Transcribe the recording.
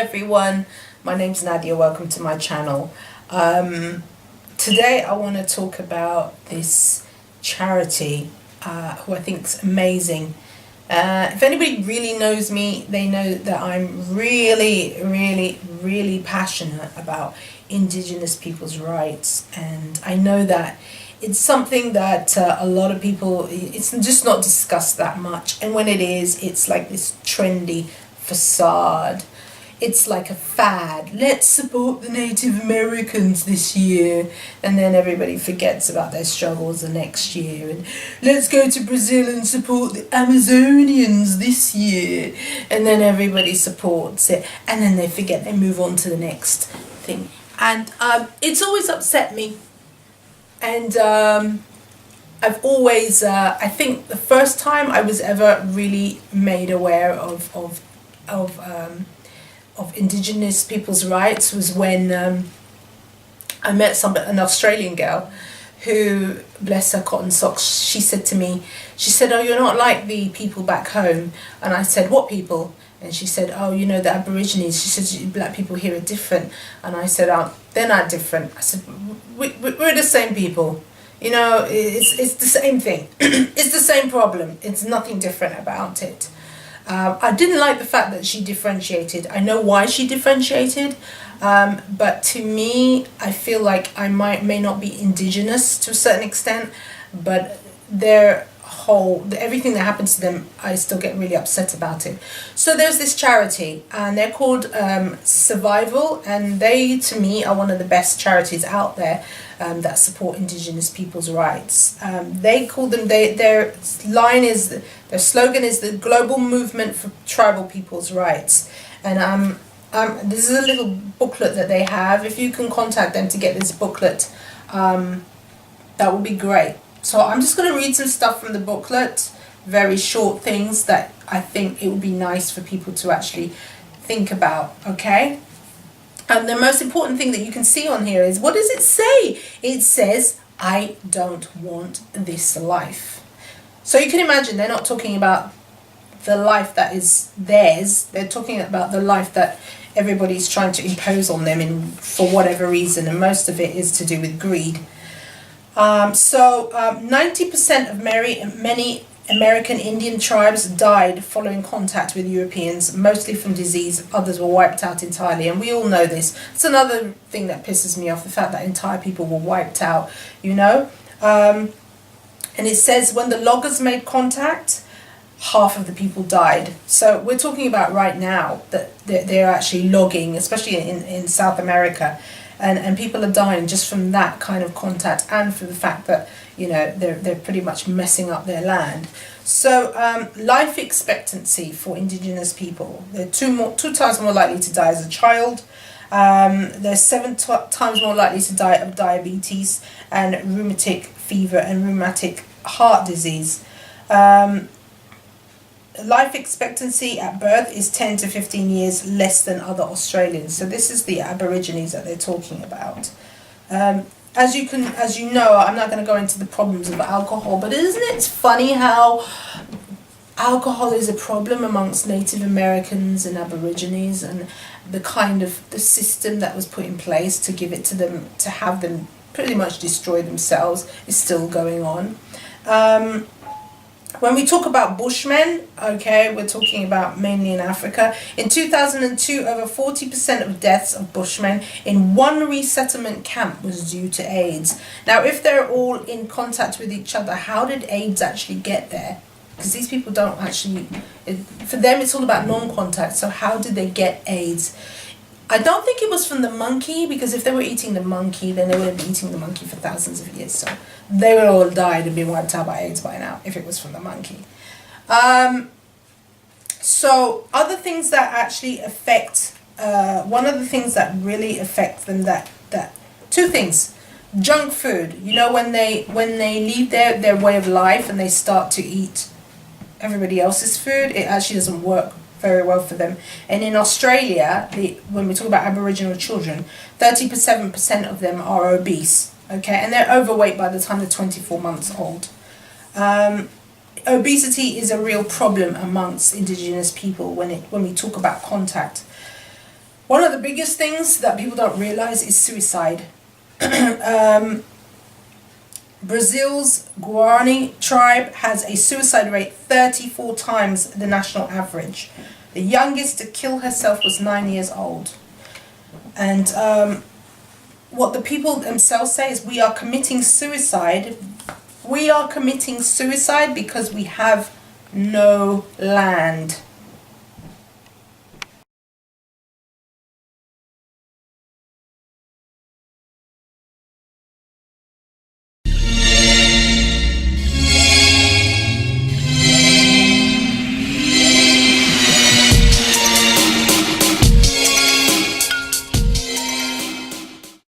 everyone, my name's Nadia, welcome to my channel. Today I want to talk about this charity who I think is amazing. If anybody really knows me, they know that I'm really passionate about Indigenous people's rights, and I know that it's something that a lot of people, it's just not discussed that much, and when it is, it's like this trendy facade. It's like a fad. Let's support the Native Americans this year, and then everybody forgets about their struggles the next year. And let's go to Brazil and support the Amazonians this year, and then everybody supports it, and then they forget, they move on to the next thing. And it's always upset me. And I've always, I think the first time I was ever really made aware of Indigenous people's rights was when I met an Australian girl who, bless her cotton socks, she said to me, she said, "Oh, you're not like the people back home." And I said, "What people?" And she said, "Oh, you know, the Aborigines." She said, "Black people here are different." And I said, "Oh, they're not different." I said, we're the same people. You know, it's the same thing. It's the same problem. It's nothing different about it. I didn't like the fact that she differentiated. I know why she differentiated, but to me, I feel like I may not be Indigenous to a certain extent, but everything that happens to them, I still get really upset about it. So there's this charity, and they're called Survival, and they, to me, are one of the best charities out there that support Indigenous people's rights. They call them, their slogan is the Global Movement for Tribal People's Rights. And this is a little booklet that they have. If you can contact them to get this booklet, that would be great. So I'm just going to read some stuff from the booklet, very short things that I think it would be nice for people to actually think about, okay? And the most important thing that you can see on here is, what does it say? It says, "I don't want this life." So you can imagine they're not talking about the life that is theirs. They're talking about the life that everybody's trying to impose on them for whatever reason, and most of it is to do with greed. 90% of many American Indian tribes died following contact with Europeans, mostly from disease. Others were wiped out entirely, and we all know this. It's another thing that pisses me off, the fact that entire people were wiped out, you know. And it says when the loggers made contact, half of the people died. So we're talking about right now that they're actually logging, especially in South America. And people are dying just from that kind of contact, and for the fact that, you know, they're pretty much messing up their land. So life expectancy for Indigenous people, they're two times more likely to die as a child. They're 7 times more likely to die of diabetes and rheumatic fever and rheumatic heart disease. Life expectancy at birth is 10 to 15 years less than other Australians. So this is the Aborigines that they're talking about. As you know, I'm not going to go into the problems of alcohol, but isn't it funny how alcohol is a problem amongst Native Americans and Aborigines, and the system that was put in place to give it to them, to have them pretty much destroy themselves, is still going on. When we talk about Bushmen, okay, we're talking about mainly in Africa. In 2002, over 40% of deaths of Bushmen in one resettlement camp was due to AIDS. Now, if they're all in contact with each other, how did AIDS actually get there? Because these people don't actually, for them it's all about non-contact, so how did they get AIDS? I don't think it was from the monkey, because if they were eating the monkey, then they would have been eating the monkey for thousands of years. So they would all died and been wiped out by AIDS by now, if it was from the monkey. So other things that actually affect, one of the things that really affect them, two things. Junk food. You know, when they leave their way of life and they start to eat everybody else's food, it actually doesn't work very well for them. And in Australia, when we talk about Aboriginal children, 37% of them are obese, okay, and they're overweight by the time they're 24 months old. Obesity is a real problem amongst Indigenous people when we talk about contact. One of the biggest things that people don't realize is suicide. Brazil's Guarani tribe has a suicide rate 34 times the national average. The youngest to kill herself was 9 years old. And what the people themselves say is, we are committing suicide. We are committing suicide because we have no land.